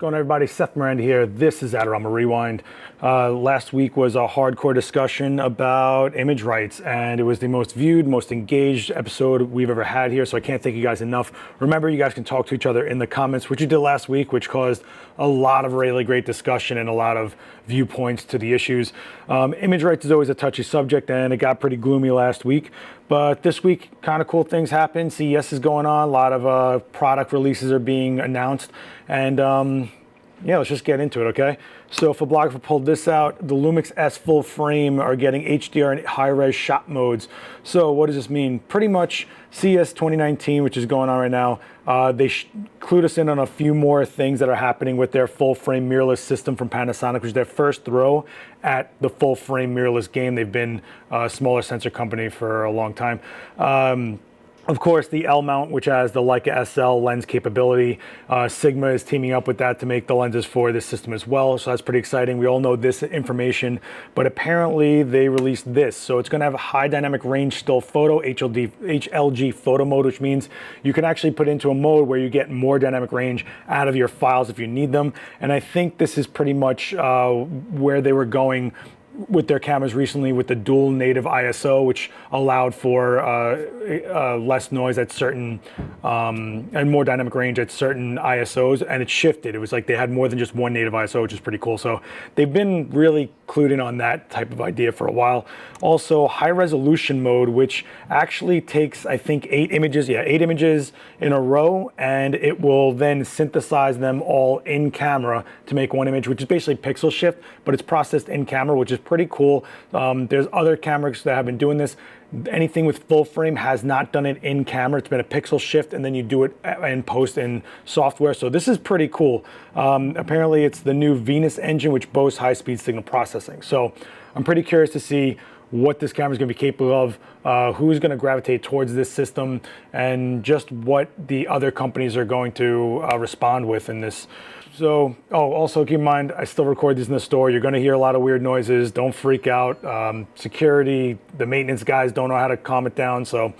going on, everybody? Seth, Miranda here. This is Adorama Rewind. Last week was a hardcore discussion about image rights, and it was the most viewed, most engaged episode we've ever had here, so I can't thank you guys enough. Remember, you guys can talk to each other in the comments, which you did last week, which caused a lot of really great discussion and a lot of viewpoints to the issues. Image rights is always a touchy subject, and it got pretty gloomy last week. But this week, kind of cool things happened. CES is going on. A lot of product releases are being announced. And yeah, let's just get into it, okay? So photographer pulled this out. The Lumix S full frame are getting HDR and high-res shot modes. So what does this mean? Pretty much CES 2019, which is going on right now, they clued us in on a few more things that are happening with their full-frame mirrorless system from Panasonic, which is their first throw at the full-frame mirrorless game. They've been a smaller sensor company for a long time. Of course, the L mount, which has the Leica SL lens capability. Sigma is teaming up with that to make the lenses for this system as well. So that's pretty exciting. We all know this information, but apparently they released this. So it's going to have a high dynamic range still photo, HLG photo mode, which means you can actually put into a mode where you get more dynamic range out of your files if you need them. And I think this is pretty much where they were going with their cameras recently with the dual native ISO, which allowed for less noise at certain and more dynamic range at certain ISOs, and it shifted. It was like they had more than just one native ISO, which is pretty cool. So they've been really clued in on that type of idea for a while. Also, high resolution mode, which actually takes, I think, 8 images in a row, and it will then synthesize them all in camera to make one image, which is basically pixel shift, but it's processed in camera, which is pretty cool. There's other cameras that have been doing this. Anything with full frame has not done it in camera. It's been a pixel shift, and then you do it in post in software. So this is pretty cool. Apparently it's the new Venus engine, which boasts high-speed signal processing. So I'm pretty curious to see what this camera is going to be capable of, who's going to gravitate towards this system, and just what the other companies are going to respond with in this. So, also keep in mind, I still record these in the store. You're going to hear a lot of weird noises. Don't freak out. Security, the maintenance guys don't know how to calm it down. So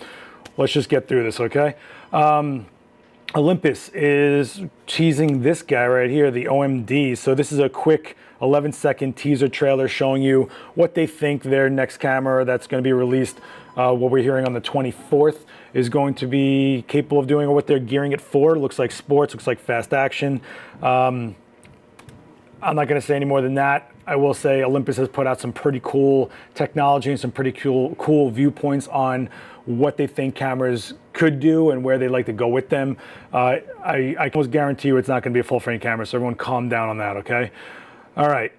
let's just get through this, okay? Olympus is teasing this guy right here, the OM D. So this is a quick 11-second teaser trailer showing you what they think their next camera that's going to be released, what we're hearing on the 24th, is going to be capable of doing, or what they're gearing it for. It looks like sports, looks like fast action. I'm not going to say any more than that. I will say Olympus has put out some pretty cool technology and some pretty cool viewpoints on what they think cameras could do and where they'd like to go with them. I can almost guarantee you it's not going to be a full frame camera, so everyone calm down on that, okay? All right.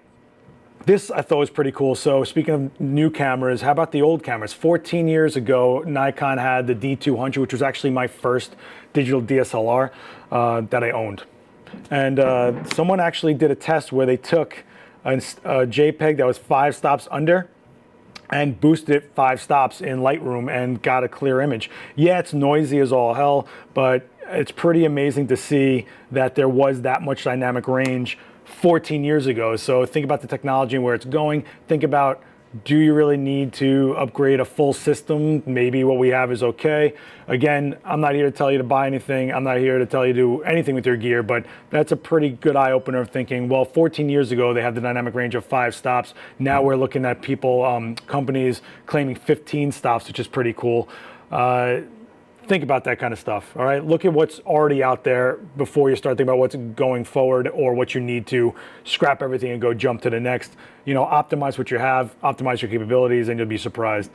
This I thought was pretty cool. So speaking of new cameras, how about the old cameras? 14 years ago, Nikon had the D200, which was actually my first digital DSLR that I owned. And someone actually did a test where they took a JPEG that was 5 stops under and boosted it 5 stops in Lightroom and got a clear image. Yeah, it's noisy as all hell, but it's pretty amazing to see that there was that much dynamic range 14 years ago. So think about the technology and where it's going. Think about, do you really need to upgrade a full system? Maybe what we have is okay. Again, I'm not here to tell you to buy anything. I'm not here to tell you to do anything with your gear, but that's a pretty good eye-opener of thinking, well, 14 years ago, they had the dynamic range of 5 stops. Now we're looking at people, companies claiming 15 stops, which is pretty cool. Think about that kind of stuff, all right? Look at what's already out there before you start thinking about what's going forward or what you need to scrap everything and go jump to the next. You know, optimize what you have, optimize your capabilities, and you'll be surprised.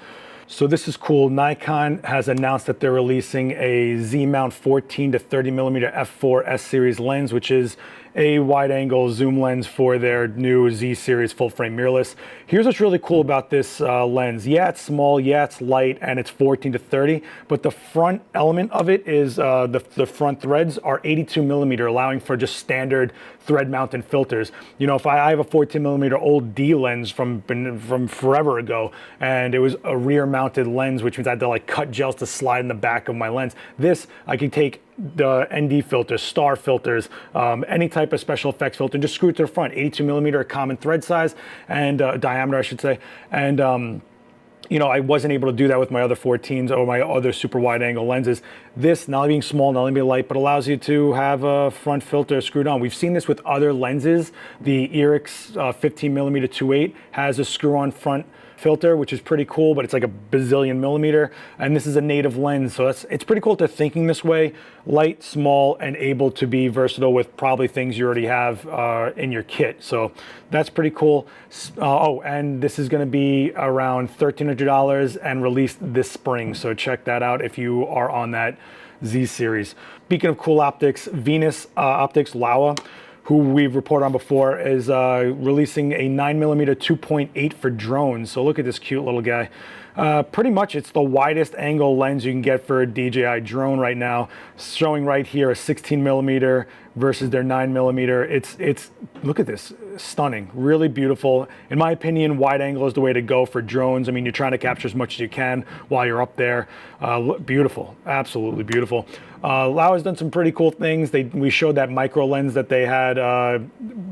So this is cool. Nikon has announced that they're releasing a Z-mount 14 to 30 millimeter f4 S series lens, which is a wide-angle zoom lens for their new Z series full-frame mirrorless. Here's what's really cool about this lens. Yeah, it's small, yeah, it's light, and it's 14 to 30, but the front element of it is the front threads are 82 millimeter, allowing for just standard thread-mounted filters. You know, if I have a 14 millimeter old D lens from forever ago, and it was a rear-mounted lens, which means I had to like cut gels to slide in the back of my lens. This, I can take the ND filters, star filters, any type of special effects filter, just screw it to the front. 82 millimeter common thread size and diameter, I should say, and you know, I wasn't able to do that with my other 14s or my other super wide angle lenses. This, not only being small, not only being light, but allows you to have a front filter screwed on. We've seen this with other lenses. The Irix 15mm 2.8 has a screw-on front filter, which is pretty cool, but it's like a bazillion millimeter, and this is a native lens, so it's pretty cool to thinking this way, light, small, and able to be versatile with probably things you already have in your kit. So that's pretty cool. Oh, and this is going to be around $1,300 and released this spring, so check that out if you are on that Z series. Speaking of cool optics, Venus Optics Laowa, who we've reported on before, is releasing a 9mm 2.8 for drones. So look at this cute little guy. Pretty much it's the widest angle lens you can get for a DJI drone right now. Showing right here a 16mm versus their 9mm. It's look at this, stunning, really beautiful. In my opinion, wide angle is the way to go for drones. I mean, you're trying to capture as much as you can while you're up there. Beautiful, absolutely beautiful. Laowa's done some pretty cool things. We showed that micro lens that they had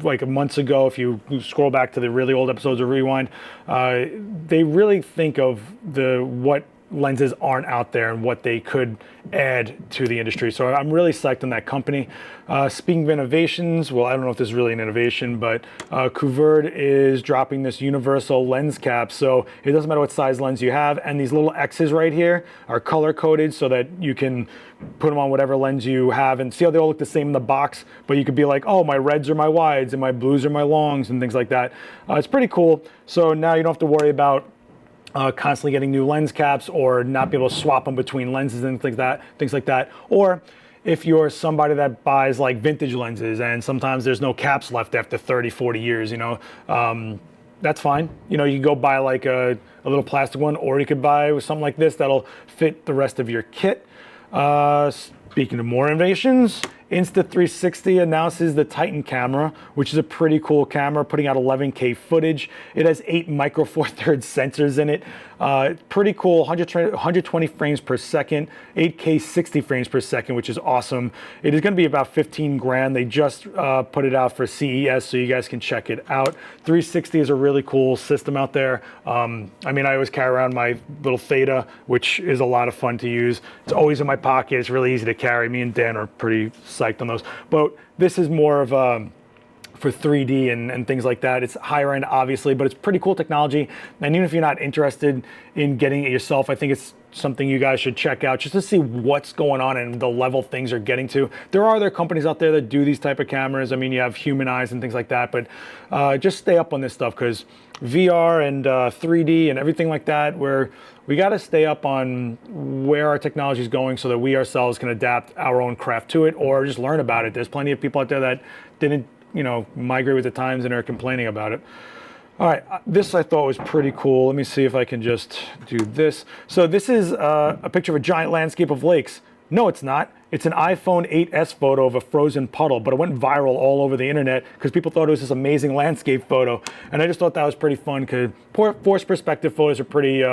like months ago. If you scroll back to the really old episodes of Rewind, they really think of what lenses aren't out there and what they could add to the industry. So I'm really psyched on that company. Speaking of innovations, well, I don't know if this is really an innovation, but Kuvrd is dropping this universal lens cap. So it doesn't matter what size lens you have. And these little X's right here are color coded so that you can put them on whatever lens you have, and see how they all look the same in the box, but you could be like, oh, my reds are my wides and my blues are my longs and things like that. It's pretty cool. So now you don't have to worry about constantly getting new lens caps or not be able to swap them between lenses and things like that. Or if you're somebody that buys like vintage lenses and sometimes there's no caps left after 30, 40 years, you know, that's fine. You know, you can go buy like a little plastic one, or you could buy something like this that'll fit the rest of your kit. Speaking of more innovations, Insta360 announces the Titan camera, which is a pretty cool camera, putting out 11K footage. It has 8 micro four thirds sensors in it. Pretty cool, 120 frames per second, 8K 60 frames per second, which is awesome. It is going to be about 15 grand. They just put it out for CES, so you guys can check it out. 360 is a really cool system out there. I mean, I always carry around my little Theta, which is a lot of fun to use. It's always in my pocket. It's really easy to carry. Me and Dan are pretty psyched on those. But this is more of for 3D and things like that. It's higher end, obviously, but it's pretty cool technology. And even if you're not interested in getting it yourself, I think it's something you guys should check out just to see what's going on and the level things are getting to. There are other companies out there that do these type of cameras. I mean, you have Human Eyes and things like that, but just stay up on this stuff, because VR and 3D and everything like that, we got to stay up on where our technology is going so that we ourselves can adapt our own craft to it, or just learn about it. There's plenty of people out there that didn't, you know, migrate with the times and are complaining about it. All right, this I thought was pretty cool. Let me see if I can just do this. So this is a picture of a giant landscape of lakes. No, it's not. It's an iPhone 8s photo of a frozen puddle, but it went viral all over the internet because people thought it was this amazing landscape photo. And I just thought that was pretty fun, because forced perspective photos are pretty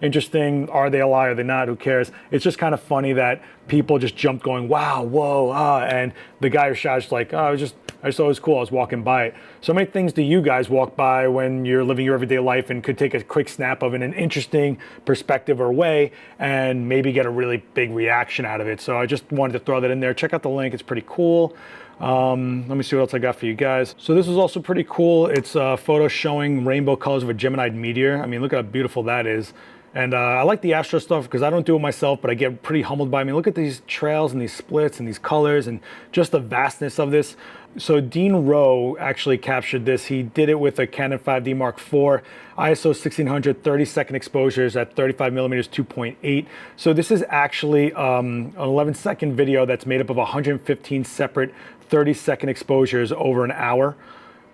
interesting. Are they a lie? Are they not? Who cares? It's just kind of funny that people just jumped going, wow, whoa, and the guy who shot is like, oh, I just thought it was cool. I was walking by it. So many things do you guys walk by when you're living your everyday life and could take a quick snap of in an interesting perspective or way and maybe get a really big reaction out of it. So I just wanted to throw that in there. Check out the link. It's pretty cool. Let me see what else I got for you guys. So this was also pretty cool. It's a photo showing rainbow colors of a Geminid Meteor. I mean, look how beautiful that is. And I like the Astro stuff because I don't do it myself, but I get pretty humbled by it. I mean, look at these trails and these splits and these colors and just the vastness of this. So Dean Rowe actually captured this. He did it with a Canon 5D Mark IV, ISO 1600, 30-second exposures at 35mm 2.8. So this is actually an 11-second video that's made up of 115 separate 30-second exposures over an hour.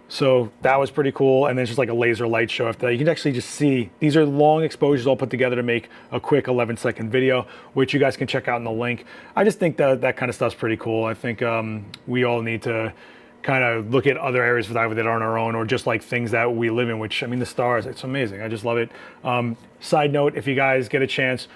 So that was pretty cool. And then it's just like a laser light show after that. You can actually just see, these are long exposures all put together to make a quick 11-second video, which you guys can check out in the link. I just think that that kind of stuff's pretty cool. I think we all need to kind of look at other areas that aren't our own, or just like things that we live in, which, I mean, the stars, it's amazing. I just love it. Side note, if you guys get a chance,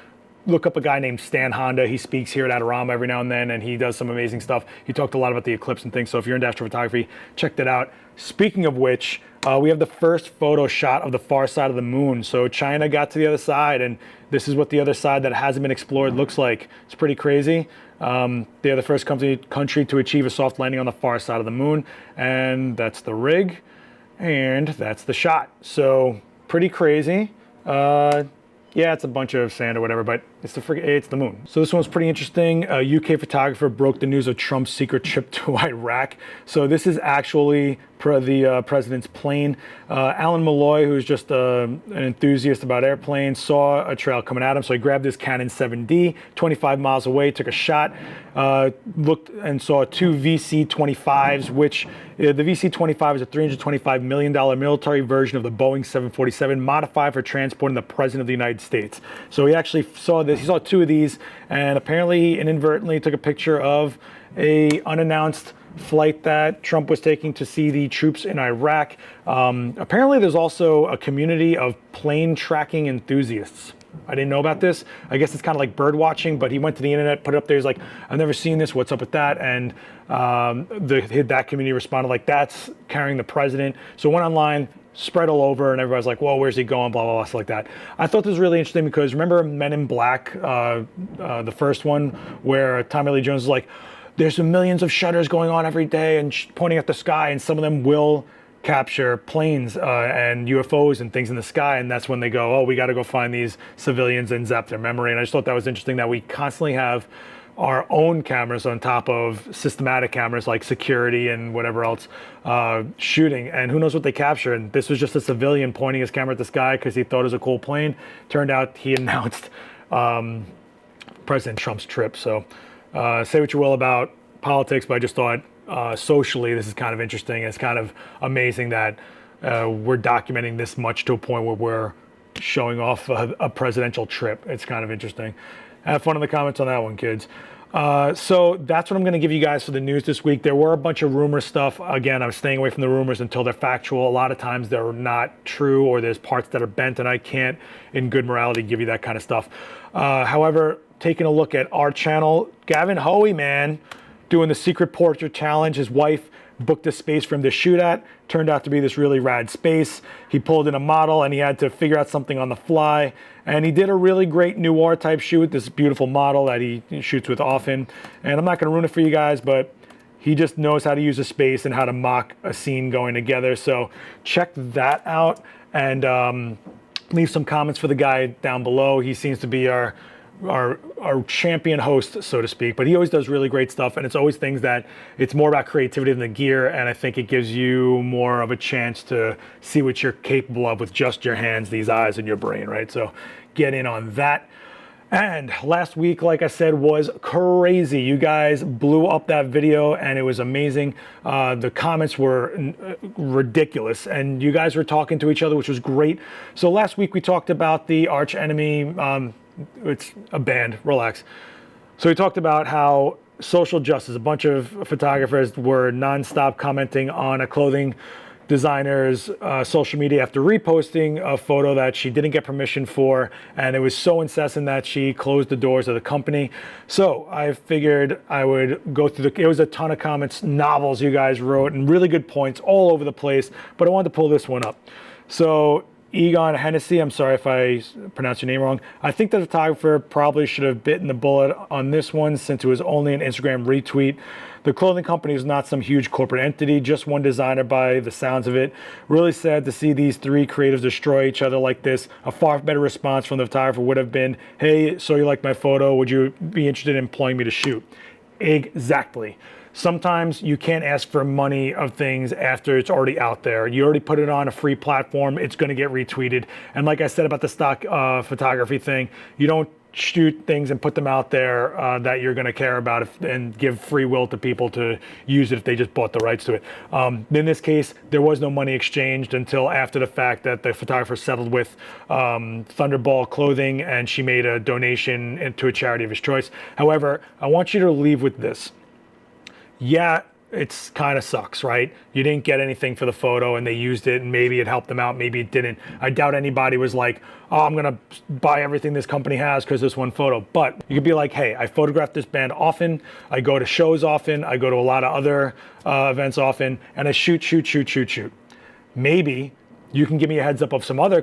look up a guy named Stan Honda. He speaks here at Adorama every now and then, and he does some amazing stuff. He talked a lot about the eclipse and things, so if you're into astrophotography, check that out. Speaking of which, we have the first photo shot of the far side of the moon. So China got to the other side, and this is what the other side that hasn't been explored looks like. It's pretty crazy. They're the first country to achieve a soft landing on the far side of the moon, and that's the rig, and that's the shot. So pretty crazy. Yeah, it's a bunch of sand or whatever, but it's the moon. So this one's pretty interesting. A UK photographer broke the news of Trump's secret trip to Iraq. So this is actually the president's plane. Alan Malloy, who's just an enthusiast about airplanes, saw a trail coming at him. So he grabbed his Canon 7D, 25 miles away, took a shot, looked and saw two VC-25s, which the VC-25 is a $325 million military version of the Boeing 747 modified for transporting the President of the United States. So he actually saw this. He saw two of these, and apparently he inadvertently took a picture of a unannounced flight that Trump was taking to see the troops in Iraq. Apparently there's also a community of plane tracking enthusiasts. I didn't know about this. I guess it's kind of like bird watching, but he went to the internet, put it up there. He's like, I've never seen this. What's up with that? And that community responded like, that's carrying the president. So it went online, spread all over, and everybody's like, whoa, where's he going? Blah, blah, blah, stuff like that. I thought this was really interesting because remember Men in Black, the first one, where Tommy Lee Jones was like, there's millions of shutters going on every day and pointing at the sky, and some of them will capture planes and UFOs and things in the sky, and that's when they go, oh, we got to go find these civilians and zap their memory. And I just thought that was interesting that we constantly have our own cameras on top of systematic cameras like security and whatever else shooting, and who knows what they capture. And this was just a civilian pointing his camera at the sky because he thought it was a cool plane. Turned out he announced President Trump's trip. So say what you will about politics, but I just thought socially this is kind of interesting. It's kind of amazing that we're documenting this much to a point where we're showing off a presidential trip. It's kind of interesting. Have fun in the comments on that one, kids. So that's what I'm going to give you guys for the news this week. There were a bunch of rumor stuff. Again, I'm staying away from the rumors until they're factual. A lot of times they're not true, or there's parts that are bent, and I can't, in good morality, give you that kind of stuff. However, taking a look at our channel, Gavin Hoey, man, doing the secret portrait challenge. His wife booked a space for him to shoot at. Turned out to be this really rad space. He pulled in a model and he had to figure out something on the fly. And he did a really great noir type shoot, this beautiful model that he shoots with often. And I'm not gonna ruin it for you guys, but he just knows how to use a space and how to mock a scene going together. So check that out, and leave some comments for the guy down below. He seems to be our champion host, so to speak, but he always does really great stuff, and it's always things that it's more about creativity than the gear, and I think it gives you more of a chance to see what you're capable of with just your hands, these eyes, and your brain, right? So get in on that. And last week, like I said, was crazy. You guys blew up that video and it was amazing. The comments were ridiculous, and you guys were talking to each other, which was great. So last week we talked about the arch enemy. It's a band, relax. So we talked about how social justice, a bunch of photographers were nonstop commenting on a clothing designer's social media after reposting a photo that she didn't get permission for, and it was so incessant that she closed the doors of the company. So I figured I would go through it was a ton of comments, novels you guys wrote, and really good points all over the place, but I wanted to pull this one up. So Egon Hennessy, I'm sorry if I pronounced your name wrong. I think the photographer probably should have bitten the bullet on this one, since it was only an Instagram retweet. The clothing company is not some huge corporate entity, just one designer by the sounds of it. Really sad to see these three creatives destroy each other like this. A far better response from the photographer would have been, hey, so you like my photo? Would you be interested in employing me to shoot? Exactly. Sometimes you can't ask for money of things after it's already out there. You already put it on a free platform, it's gonna get retweeted. And like I said about the stock photography thing, you don't shoot things and put them out there that you're gonna care about and give free will to people to use it if they just bought the rights to it. In this case, there was no money exchanged until after the fact that the photographer settled with Thunderball Clothing, and she made a donation to a charity of his choice. However, I want you to leave with this. Yeah, it's kind of sucks, right? You didn't get anything for the photo and they used it, and maybe it helped them out, maybe it didn't. I doubt anybody was like, oh, I'm gonna buy everything this company has because this one photo. But you could be like, hey, I photograph this band often, I go to shows often, I go to a lot of other events often, and I shoot. maybe you can give me a heads up of some other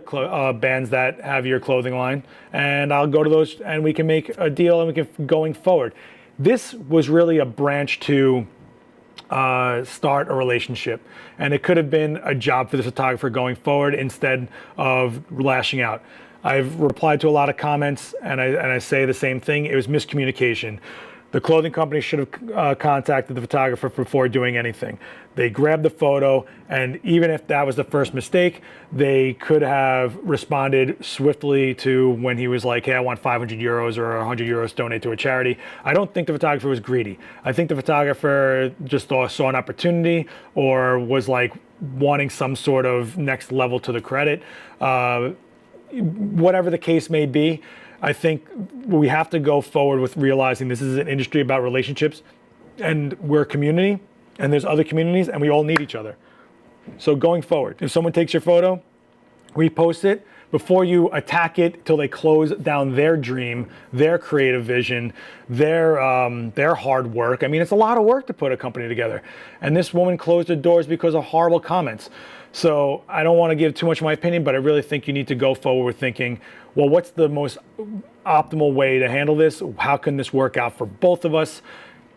bands that have your clothing line, and I'll go to those and we can make a deal and we can going forward. This was really a branch to start a relationship, and it could have been a job for the photographer going forward instead of lashing out. I've replied to a lot of comments, and I say the same thing. It was miscommunication. The clothing company should have contacted the photographer before doing anything. They grabbed the photo, and even if that was the first mistake, they could have responded swiftly to when he was like, hey, I want 500 euros or 100 euros to donate to a charity. I don't think the photographer was greedy. I think the photographer just saw an opportunity or was like wanting some sort of next level to the credit. Whatever the case may be, I think we have to go forward with realizing this is an industry about relationships, and we're a community, and there's other communities, and we all need each other. So going forward, if someone takes your photo, repost it before you attack it till they close down their dream, their creative vision, their hard work. I mean, it's a lot of work to put a company together. And this woman closed her doors because of horrible comments. So I don't want to give too much of my opinion, but I really think you need to go forward with thinking, well, what's the most optimal way to handle this? How can this work out for both of us?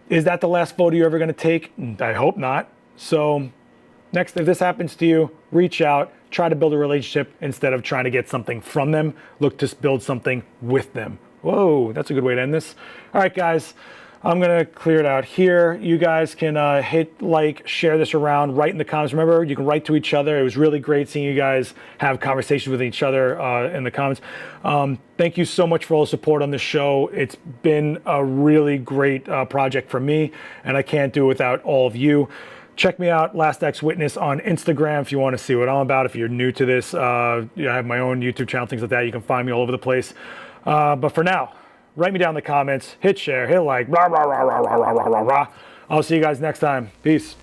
Is that the last photo you're ever going to take? I hope not. So next, if this happens to you, reach out, try to build a relationship instead of trying to get something from them. Look to build something with them. Whoa, that's a good way to end this. All right, guys. I'm gonna clear it out here. You guys can hit like, share this around, write in the comments. Remember, you can write to each other. It was really great seeing you guys have conversations with each other in the comments. Thank you so much for all the support on this show. It's been a really great project for me, and I can't do it without all of you. Check me out, Last X Witness, on Instagram if you want to see what I'm about. If you're new to this, I have my own YouTube channel, things like that. You can find me all over the place. But for now, write me down in the comments, hit share, hit like, rah, rah, rah, rah, rah, rah, rah, rah, rah. I'll see you guys next time. Peace.